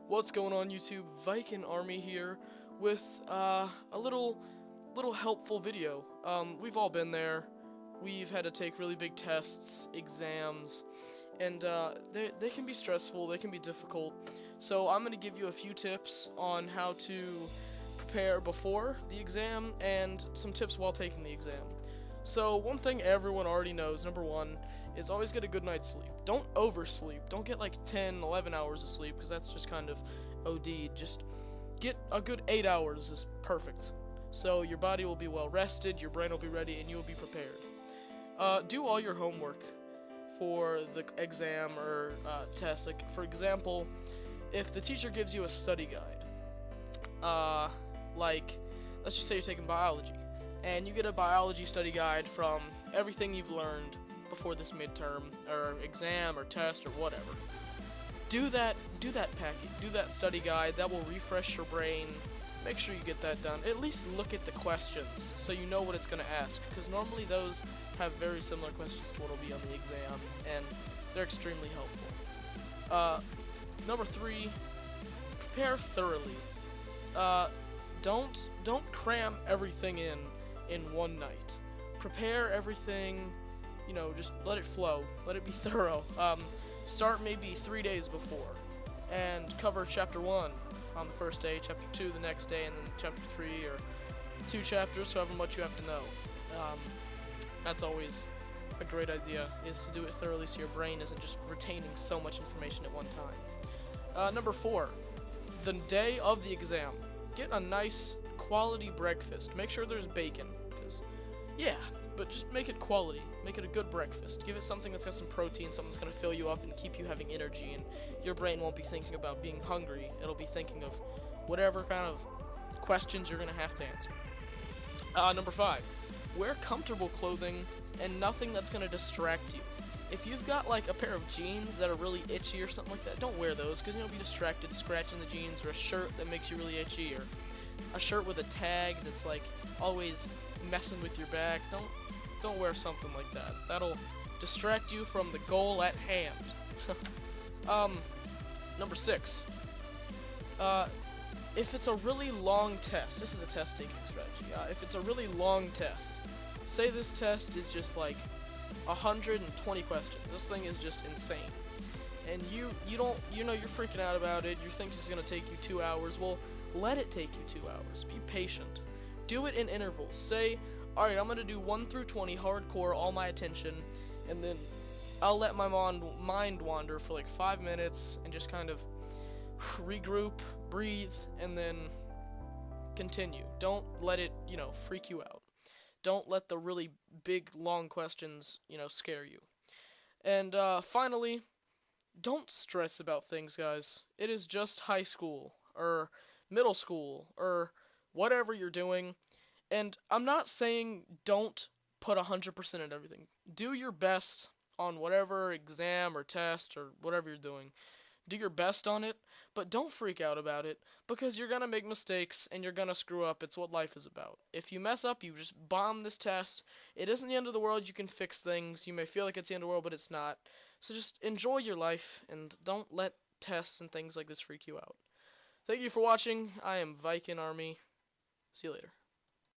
What's going on YouTube? Viking Army here with a little helpful video. We've all been there. We've had to take really big tests, exams, and they can be stressful, they can be difficult. So I'm going to give you a few tips on how to prepare before the exam and some tips while taking the exam. So one thing everyone already knows, number one, is always get a good night's sleep. Don't oversleep. Don't get like 10, 11 hours of sleep, because that's just kind of OD. Just get a good 8 hours is perfect. So your body will be well rested, your brain will be ready, and you will be prepared. Do all your homework for the exam or test. Like, for example, if the teacher gives you a study guide, like, let's just say you're taking biology, and you get a biology study guide from everything you've learned before this midterm, or exam, or test, or whatever. Do that packet, do that study guide. That will refresh your brain. Make sure you get that done. At least look at the questions, so you know what it's going to ask, because normally those have very similar questions to what will be on the exam, and they're extremely helpful. Number 3, prepare thoroughly. Don't cram everything in one night. Prepare everything, you know, just let it flow, let it be thorough. Start maybe 3 days before, and cover chapter 1 on the first day, chapter 2 the next day, and then chapter 3, or 2 chapters, however much you have to know. That's always a great idea, is to do it thoroughly so your brain isn't just retaining so much information at one time. Number 4, the day of the exam, get a nice quality breakfast. Make sure there's bacon, because, yeah, but just make it quality. Make it a good breakfast. Give it something that's got some protein, something that's going to fill you up and keep you having energy, and your brain won't be thinking about being hungry. It'll be thinking of whatever kind of questions you're going to have to answer. Number 5, wear comfortable clothing and nothing that's going to distract you. If you've got like a pair of jeans that are really itchy or something like that, don't wear those, because you'll be distracted scratching the jeans, or a shirt that makes you really itchy, or a shirt with a tag that's like always messing with your back. Don't wear something like that. That'll distract you from the goal at hand. Number 6. If it's a really long test, this is a test taking strategy. If it's a really long test, say this test is just like 120 questions. This thing is just insane. And you know, you're freaking out about it. You think it's going to take you 2 hours. Well, let it take you 2 hours. Be patient. Do it in intervals. Say, alright, I'm going to do 1 through 20 hardcore, all my attention, and then I'll let my mind wander for like 5 minutes and just kind of regroup, breathe, and then continue. Don't let it, you know, freak you out. Don't let the really big, long questions, you know, scare you. And finally, don't stress about things, guys. It is just high school, or middle school, or whatever you're doing. And I'm not saying don't put 100% in everything. Do your best on whatever exam or test or whatever you're doing. Do your best on it, but don't freak out about it, because you're going to make mistakes and you're going to screw up. It's what life is about. If you mess up, you just bomb this test. It isn't the end of the world. You can fix things. You may feel like it's the end of the world, but it's not. So just enjoy your life and don't let tests and things like this freak you out. Thank you for watching. I am Viking Army. See you later.